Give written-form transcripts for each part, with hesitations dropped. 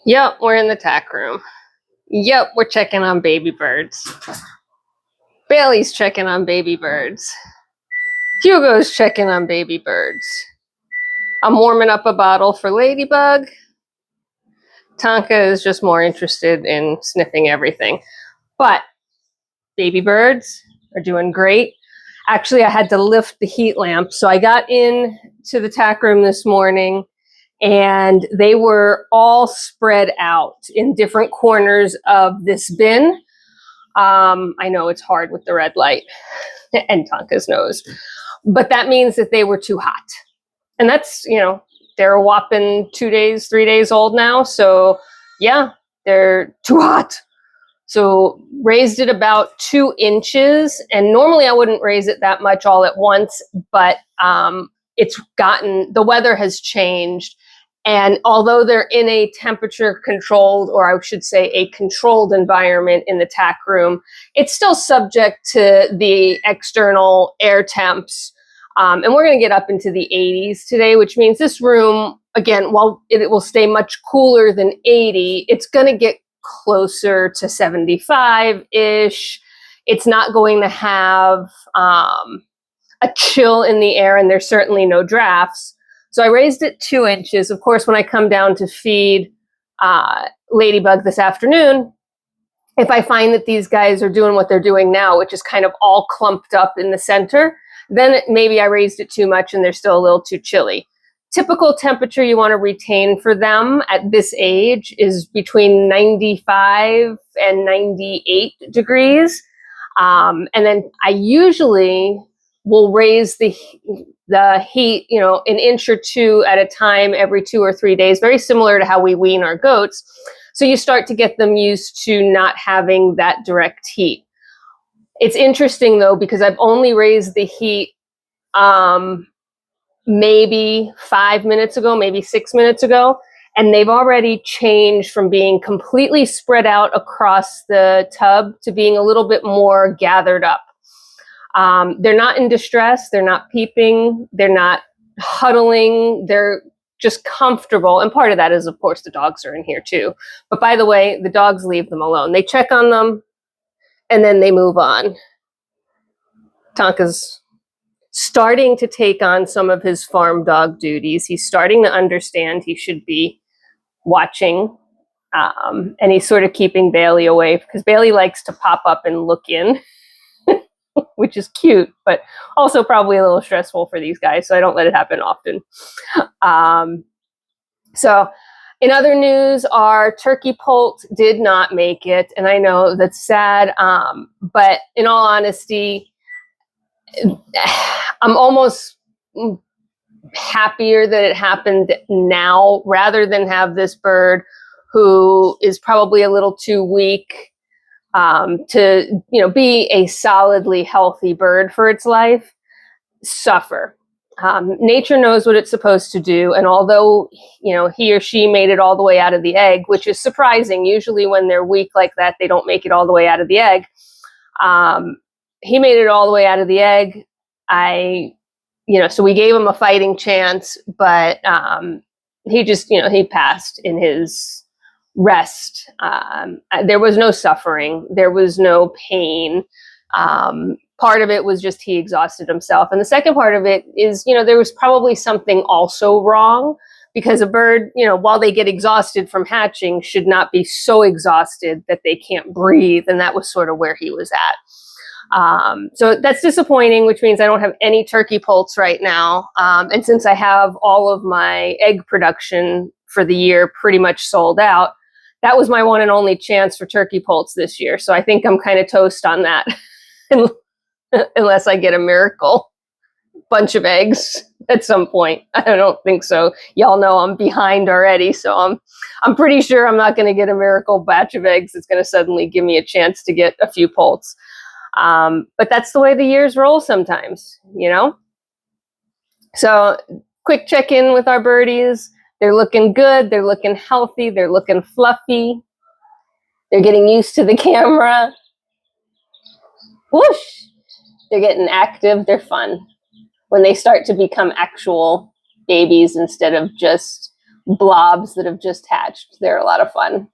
Yep, we're in the tack room. Yep, we're checking on baby birds. Bailey's checking on baby birds. Hugo's checking on baby birds. I'm warming up a bottle for Ladybug. Tonka is just more interested in sniffing everything. But baby birds are doing great. Actually, I had to lift the heat lamp. So I got in to the tack room this morning and they were all spread out in different corners of this bin. I know it's hard with the red light and Tonka's nose, but that means that they were too hot. And that's, they're a whopping 2 days, 3 days old now. So yeah, they're too hot. So raised it about 2 inches. And normally I wouldn't raise it that much all at once, but the weather has changed. And although they're in a temperature controlled, or I should say a controlled environment in the tack room, it's still subject to the external air temps. And we're going to get up into the 80s today, which means this room, again, while it will stay much cooler than 80, it's going to get closer to 75-ish. It's not going to have a chill in the air, and there's certainly no drafts. So I raised it 2 inches. Of course, when I come down to feed Ladybug this afternoon, if I find that these guys are doing what they're doing now, which is kind of all clumped up in the center, then maybe I raised it too much and they're still a little too chilly. Typical temperature you want to retain for them at this age is between 95 and 98 degrees. And then I usually will raise the heat, an inch or two at a time every 2 or 3 days, very similar to how we wean our goats. So you start to get them used to not having that direct heat. It's interesting though, because I've only raised the heat maybe 5 minutes ago, maybe 6 minutes ago, and they've already changed from being completely spread out across the tub to being a little bit more gathered up. They're not in distress, they're not peeping, they're not huddling, they're just comfortable. And part of that is, of course, the dogs are in here too. But by the way, the dogs leave them alone. They check on them and then they move on. Tonka's starting to take on some of his farm dog duties. He's starting to understand he should be watching. And he's sort of keeping Bailey away because Bailey likes to pop up and look in, which is cute, but also probably a little stressful for these guys. So I don't let it happen often. So in other news, our turkey poult did not make it. And I know that's sad. But in all honesty, I'm almost happier that it happened now rather than have this bird who is probably a little too weak to be a solidly healthy bird for its life suffer. Nature knows what it's supposed to do, and although he or she made it all the way out of the egg, which is surprising. Usually when they're weak like that, they don't make it all the way out of the egg. He made it all the way out of the egg. So we gave him a fighting chance, but he just he passed in his rest. There was no suffering, there was no pain. Part of it was just he exhausted himself, and the second part of it is there was probably something also wrong, because a bird while they get exhausted from hatching should not be so exhausted that they can't breathe, and that was sort of where he was at. So that's disappointing, which means I don't have any turkey poults right now. And since I have all of my egg production for the year pretty much sold out, that was my one and only chance for turkey poults this year. So I think I'm kind of toast on that, unless I get a miracle bunch of eggs at some point. I don't think so. Y'all know I'm behind already, so I'm pretty sure I'm not going to get a miracle batch of eggs that's going to suddenly give me a chance to get a few poults. But that's the way the years roll sometimes, So quick check-in with our birdies. They're looking good. They're looking healthy. They're looking fluffy. They're getting used to the camera. Whoosh! They're getting active. They're fun. When they start to become actual babies instead of just blobs that have just hatched. They're a lot of fun.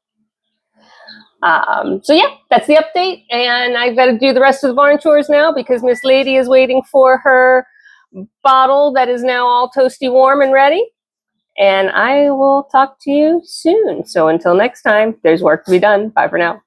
So yeah, that's the update, and I've got to do the rest of the barn chores now because Miss Lady is waiting for her bottle that is now all toasty warm and ready. And I will talk to you soon. So until next time, there's work to be done. Bye for now.